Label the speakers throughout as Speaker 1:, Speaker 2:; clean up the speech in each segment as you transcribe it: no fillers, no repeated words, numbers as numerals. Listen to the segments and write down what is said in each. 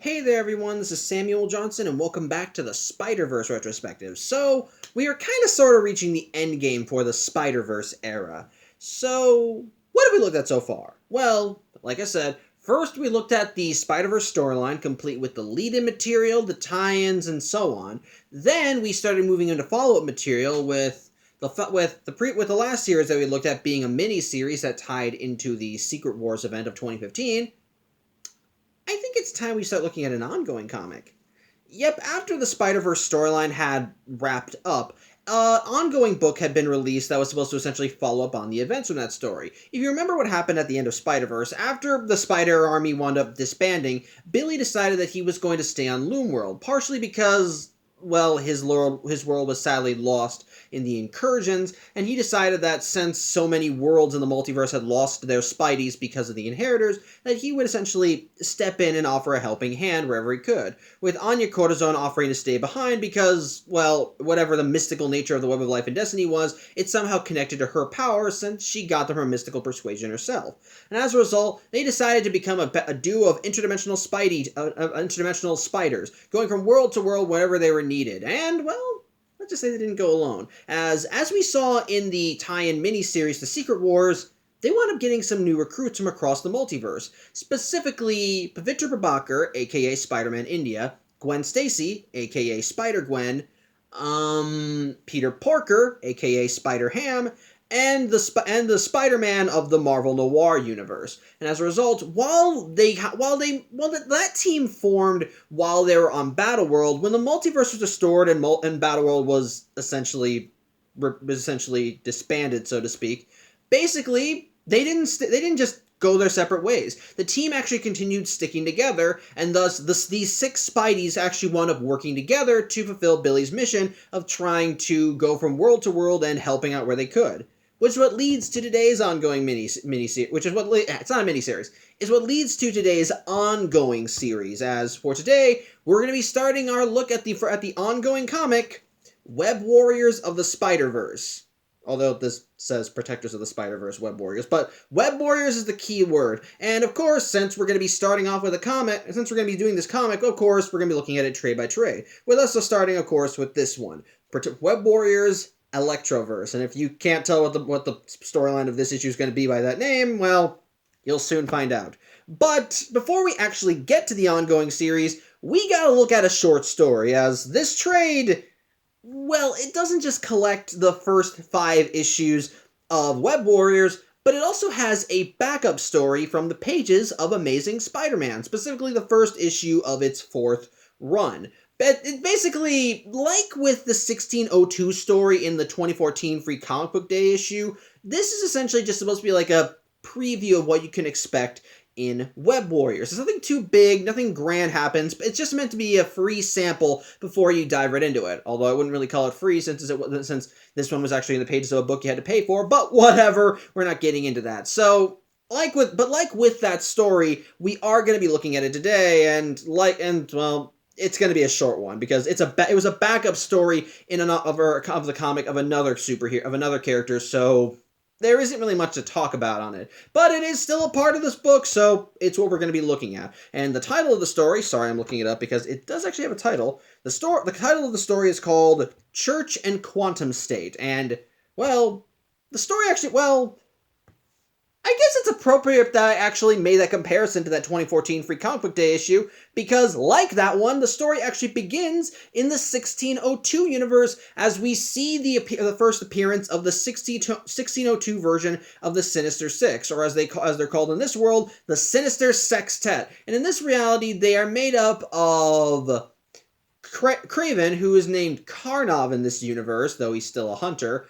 Speaker 1: Hey there everyone, this is Samuel Johnson and welcome back to the Spider-Verse Retrospectives. So, we are kind of sort of reaching the end game for the Spider-Verse era. So, what have we looked at so far? Well, like I said, first we looked at the Spider-Verse storyline, complete with the lead-in material, the tie-ins, and so on. Then we started moving into follow-up material with the last series that we looked at being a mini-series that tied into the Secret Wars event of 2015. I think it's time we start looking at an ongoing comic. Yep, after the Spider-Verse storyline had wrapped up, an ongoing book had been released that was supposed to essentially follow up on the events from that story. If you remember what happened at the end of Spider-Verse, after the Spider Army wound up disbanding, Billy decided that he was going to stay on Loomworld, partially because, well, his world was sadly lost in the incursions, and he decided that since so many worlds in the multiverse had lost their Spideys because of the Inheritors, that he would essentially step in and offer a helping hand wherever he could, with Anya Cortisone offering to stay behind because, well, whatever the mystical nature of the Web of Life and Destiny was, it somehow connected to her power since she got them her mystical persuasion herself. And as a result, they decided to become a duo of interdimensional spiders, going from world to world whenever they were needed. And, well, let's just say they didn't go alone. As we saw in the tie-in miniseries, The Secret Wars, they wound up getting some new recruits from across the multiverse. Specifically, Pavitra Prabhakar, aka Spider-Man India, Gwen Stacy, aka Spider-Gwen, Peter Porker, aka Spider-Ham, and the Spider-Man of the Marvel Noir universe. And as a result, while that team formed while they were on Battleworld, when the multiverse was restored and Battleworld was essentially disbanded, so to speak, basically they didn't just go their separate ways. The team actually continued sticking together, and thus these six Spideys actually wound up working together to fulfill Billy's mission of trying to go from world to world and helping out where they could. Which is what leads to today's ongoing mini-series, which is what, it's not a mini-series, is what leads to today's ongoing series. As for today, we're going to be starting our look at the ongoing comic, Web Warriors of the Spider-Verse. Although this says Protectors of the Spider-Verse, Web Warriors. But Web Warriors is the key word. And of course, since we're going to be starting off with a comic, since we're going to be doing this comic, of course, we're going to be looking at it trade by trade. With us starting, of course, with this one. Web Warriors Electroverse. And if you can't tell what the storyline of this issue is going to be by that name, well, you'll soon find out. But before we actually get to the ongoing series, we gotta look at a short story, as this trade, well, it doesn't just collect the first 5 issues of Web Warriors, but it also has a backup story from the pages of Amazing Spider-Man, specifically the first issue of its 4th run. But it basically, like with the 1602 story in the 2014 Free Comic Book Day issue, this is essentially just supposed to be like a preview of what you can expect in Web Warriors. There's nothing too big, nothing grand happens, but it's just meant to be a free sample before you dive right into it. Although I wouldn't really call it free since this one was actually in the pages of a book you had to pay for, but whatever, we're not getting into that. So, like with that story, we are going to be looking at it today, well, it's going to be a short one because it was a backup story of the comic of another superhero, of another character, so there isn't really much to talk about on it. But it is still a part of this book, so it's what we're going to be looking at. And the title of the story, sorry I'm looking it up because it does actually have a title. The title of the story is called Church and Quantum State, and, well, the story actually, well, I guess it's appropriate that I actually made that comparison to that 2014 Free Comic Book Day issue, because like that one, the story actually begins in the 1602 universe as we see the first appearance of the 1602 version of the Sinister Six, or as they're called in this world, the Sinister Sextet. And in this reality, they are made up of Craven, who is named Karnov in this universe, though he's still a hunter,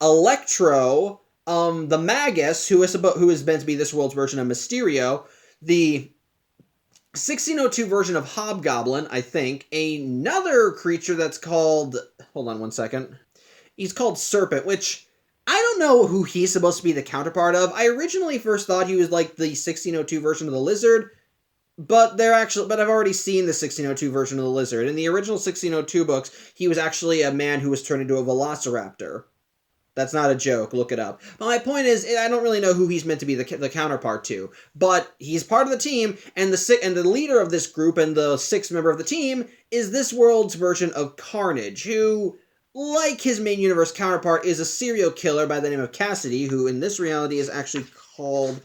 Speaker 1: Electro, the Magus, who is meant to be this world's version of Mysterio, the 1602 version of Hobgoblin, I think, another creature that's called, hold on one second, he's called Serpent, which I don't know who he's supposed to be the counterpart of. I originally first thought he was like the 1602 version of the Lizard, but I've already seen the 1602 version of the Lizard. In the original 1602 books, he was actually a man who was turned into a Velociraptor. That's not a joke. Look it up. But my point is, I don't really know who he's meant to be the counterpart to. But he's part of the team, and the leader of this group and the sixth member of the team is this world's version of Carnage, who, like his main universe counterpart, is a serial killer by the name of Cassidy, who in this reality is actually called...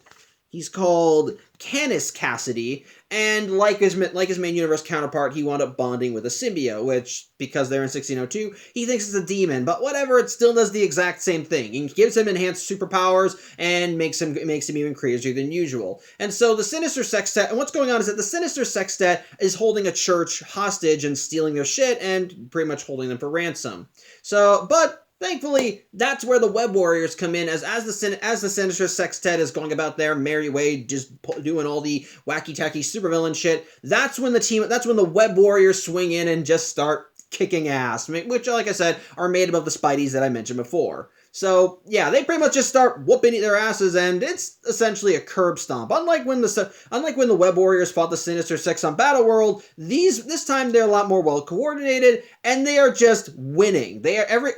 Speaker 1: He's called Canis Cassidy, and like his main universe counterpart, he wound up bonding with a symbiote, which, because they're in 1602, he thinks it's a demon, but whatever, it still does the exact same thing. It gives him enhanced superpowers and makes him even crazier than usual. And so the Sinister Sextet, and what's going on is that the Sinister Sextet is holding a church hostage and stealing their shit and pretty much holding them for ransom. But thankfully, that's where the Web Warriors come in, as the Sinister Sextet is going about their merry way, just doing all the wacky-tacky supervillain shit. That's when the Web Warriors swing in and just start kicking ass, which, like I said, are made up of the Spideys that I mentioned before. So, yeah, they pretty much just start whooping their asses, and it's essentially a curb stomp. Unlike when the Web Warriors fought the Sinister Six on Battle World, this time they're a lot more well coordinated, and they are just winning. They are every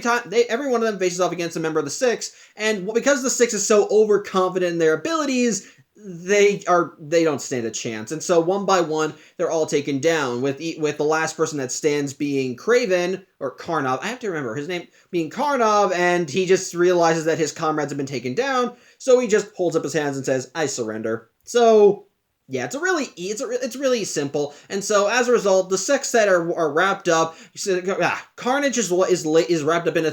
Speaker 1: one of them faces off against a member of the Six, and because the Six is so overconfident in their abilities, they don't stand a chance. And so one by one, they're all taken down, with the last person that stands being Kraven, or Karnov. I have to remember his name being Karnov, and he just realizes that his comrades have been taken down, so he just holds up his hands and says, "I surrender." So, yeah, it's really simple. And so as a result, the Sextet are wrapped up. Carnage is wrapped up in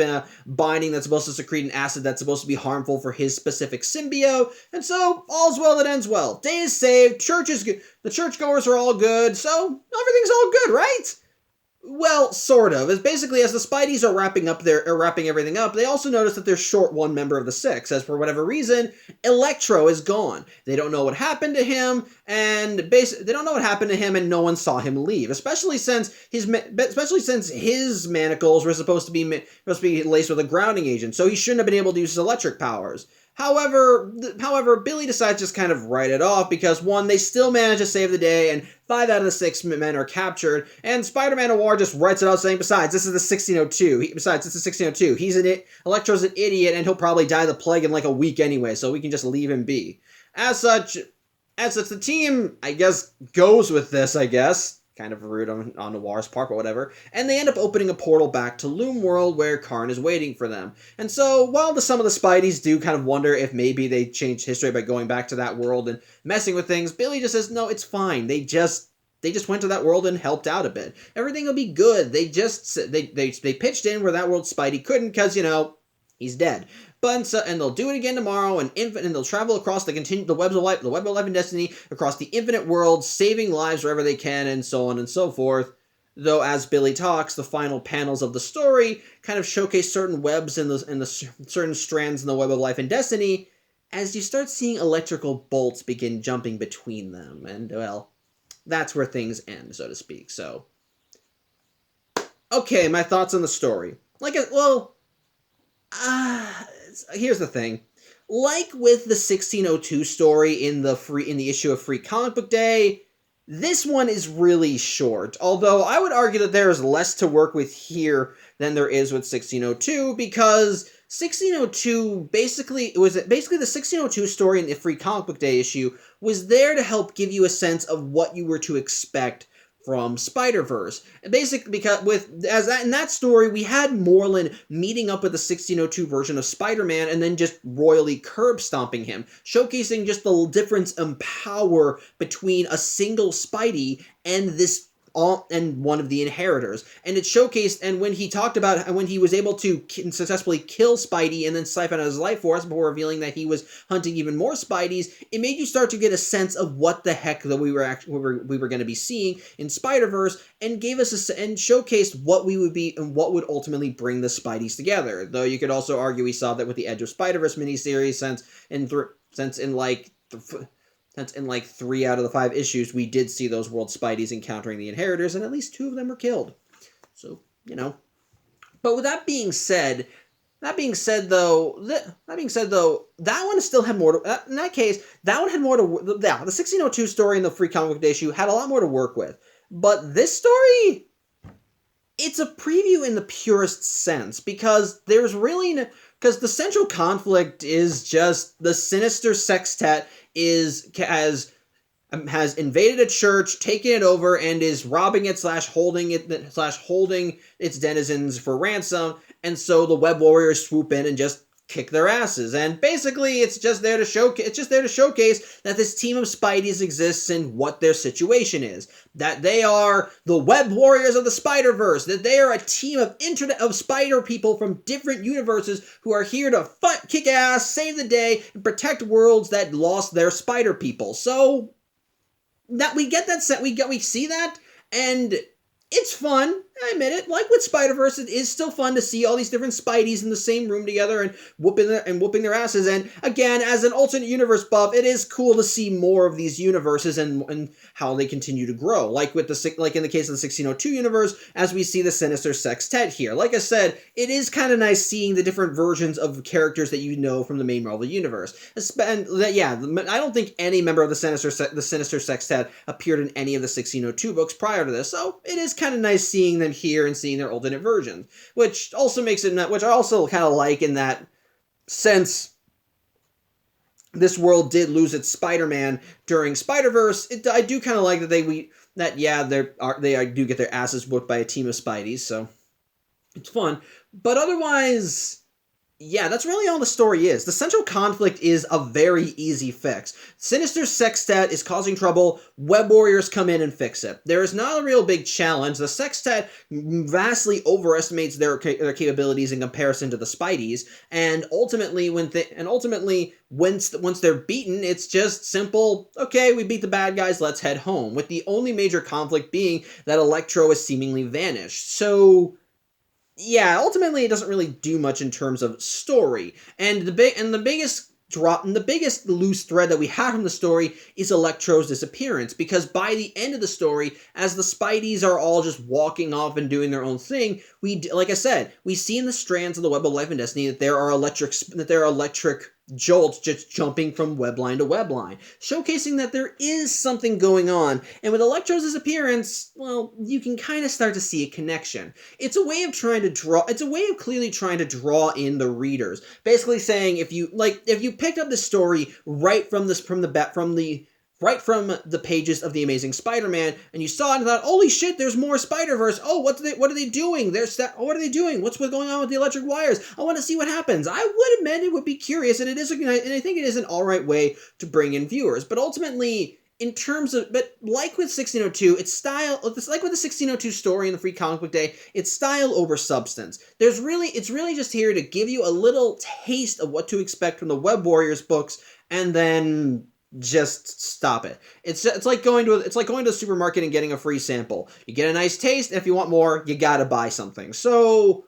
Speaker 1: a binding that's supposed to secrete an acid that's supposed to be harmful for his specific symbiote. And so all's well that ends well. Day is saved. The churchgoers are all good. So everything's all good, right? Well, sort of. It's basically, as the Spideys are wrapping everything up, they also notice that they're short one member of the Six, as for whatever reason, Electro is gone. They don't know what happened to him, and no one saw him leave, especially since his manacles were supposed to be laced with a grounding agent, so he shouldn't have been able to use his electric powers. However, Billy decides to just kind of write it off because, one, they still manage to save the day, and 5 out of the 6 men are captured, and Spider-Man Noir just writes it out saying, besides, this is the 1602. Electro's an idiot, and he'll probably die of the plague in like a week anyway, so we can just leave him be. As such, the team, I guess, goes with this, I guess. Kind of rude on Noir's part, but whatever. And they end up opening a portal back to Loom World where Karn is waiting for them. And so, while some of the Spideys do kind of wonder if maybe they changed history by going back to that world and messing with things, Billy just says, no, it's fine. They just went to that world and helped out a bit. Everything will be good. They pitched in where that world Spidey couldn't because, he's dead. And they'll do it again tomorrow, and they'll travel across the web of life and destiny, across the infinite world, saving lives wherever they can, and so on and so forth. Though, as Billy talks, the final panels of the story kind of showcase certain webs in the certain strands in the web of life and destiny, as you start seeing electrical bolts begin jumping between them, and well, that's where things end, so to speak. So, okay, my thoughts on the story. Here's the thing. Like with the 1602 story in the issue of Free Comic Book Day, this one is really short. Although I would argue that there is less to work with here than there is with 1602, because 1602 basically the 1602 story in the Free Comic Book Day issue was there to help give you a sense of what you were to expect from Spider-Verse. Basically, because in that story, we had Moreland meeting up with the 1602 version of Spider-Man and then just royally curb stomping him, showcasing just the difference in power between a single Spidey and one of the inheritors. And it showcased, and when he talked about when he was able to successfully kill Spidey and then siphon out his life force before revealing that he was hunting even more Spideys, it made you start to get a sense of what the heck that we were going to be seeing in Spider-Verse, and gave us and showcased what we would be and what would ultimately bring the Spideys together. Though you could also argue we saw that with the Edge of Spider-Verse miniseries, since in like 3 out of the 5 issues, we did see those World Spideys encountering the Inheritors, and at least 2 of them were killed. So, But with that being said, though, that one still had more to... In that case, that one had more to... Yeah, the 1602 story in the Free Comic Book Day issue had a lot more to work with. But this story... it's a preview in the purest sense, because there's really no, because the central conflict is just the Sinister Sextet has invaded a church, taken it over, and is robbing it / holding its denizens for ransom. And so the Web Warriors swoop in and just kick their asses. And basically, it's just there to showcase that this team of Spideys exists and what their situation is. That they are the Web Warriors of the Spider-Verse. That they are a team of spider people from different universes who are here to kick ass, save the day, and protect worlds that lost their spider people. So that we get that set, we see that, and it's fun. I admit it. Like with Spider-Verse, it is still fun to see all these different Spideys in the same room together and whooping their asses. And again, as an alternate universe buff, it is cool to see more of these universes and how they continue to grow. Like in the case of the 1602 universe, as we see the Sinister Sextet here. Like I said, it is kind of nice seeing the different versions of characters that you know from the main Marvel universe. And yeah, I don't think any member of the Sinister Sextet appeared in any of the 1602 books prior to this, so it is kind of nice seeing them here and seeing their alternate versions, which also makes it, which I also kind of like in that since this world did lose its Spider-Man during Spider-Verse, I do kind of like that they do get their asses whooped by a team of Spideys, so it's fun. But otherwise, yeah, that's really all the story is. The central conflict is a very easy fix. Sinister Sextet is causing trouble. Web Warriors come in and fix it. There is not a real big challenge. The Sextet vastly overestimates their capabilities in comparison to the Spideys, and ultimately, once they're beaten, it's just simple. Okay, we beat the bad guys. Let's head home. With the only major conflict being that Electro has seemingly vanished. So yeah, ultimately it doesn't really do much in terms of story. And the biggest loose thread that we have from the story is Electro's disappearance, because by the end of the story, as the Spideys are all just walking off and doing their own thing, like I said, we see in the strands of the Web of Life and Destiny that there are electric jolts just jumping from webline to webline, showcasing that there is something going on. And with Electro's disappearance, well, you can kind of start to see a connection. It's a way of clearly trying to draw in the readers, basically saying if you picked up the story right from the pages of The Amazing Spider-Man, and you saw it and thought, holy shit, there's more Spider-Verse. Oh, what are they doing? What are they doing? What's going on with the electric wires? I want to see what happens. I would admit it would be curious, and I think it is an alright way to bring in viewers. But ultimately, like with 1602, it's like with the 1602 story in the Free Comic Book Day, it's style over substance. It's really just here to give you a little taste of what to expect from the Web Warriors books, and then just stop it. It's like going to a supermarket and getting a free sample. You get a nice taste, and if you want more, you gotta buy something. So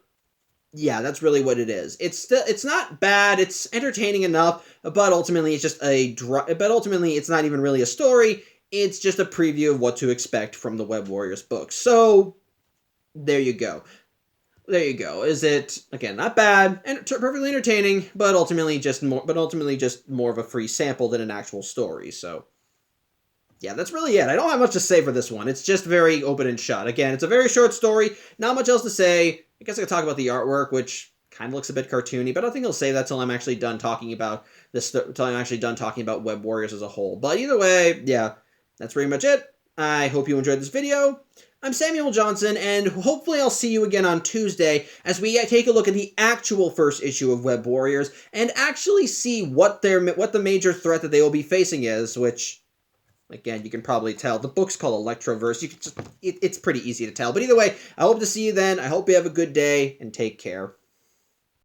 Speaker 1: yeah, that's really what it is. It's not bad. It's entertaining enough, but ultimately it's not even really a story. It's just a preview of what to expect from the Web Warriors books. So there you go. Is it, again, not bad and perfectly entertaining, but ultimately just more of a free sample than an actual story. So yeah, that's really it. I don't have much to say for this one. It's just very open and shut. Again, it's a very short story. Not much else to say. I guess I could talk about the artwork, which kind of looks a bit cartoony, but I think I'll save that till I'm actually done talking about Web Warriors as a whole. But either way, yeah, that's pretty much it. I hope you enjoyed this video. I'm Samuel Johnson, and hopefully I'll see you again on Tuesday as we take a look at the actual first issue of Web Warriors and actually see what the major threat that they will be facing is, which, again, you can probably tell. The book's called Electroverse. It's pretty easy to tell. But either way, I hope to see you then. I hope you have a good day, and take care.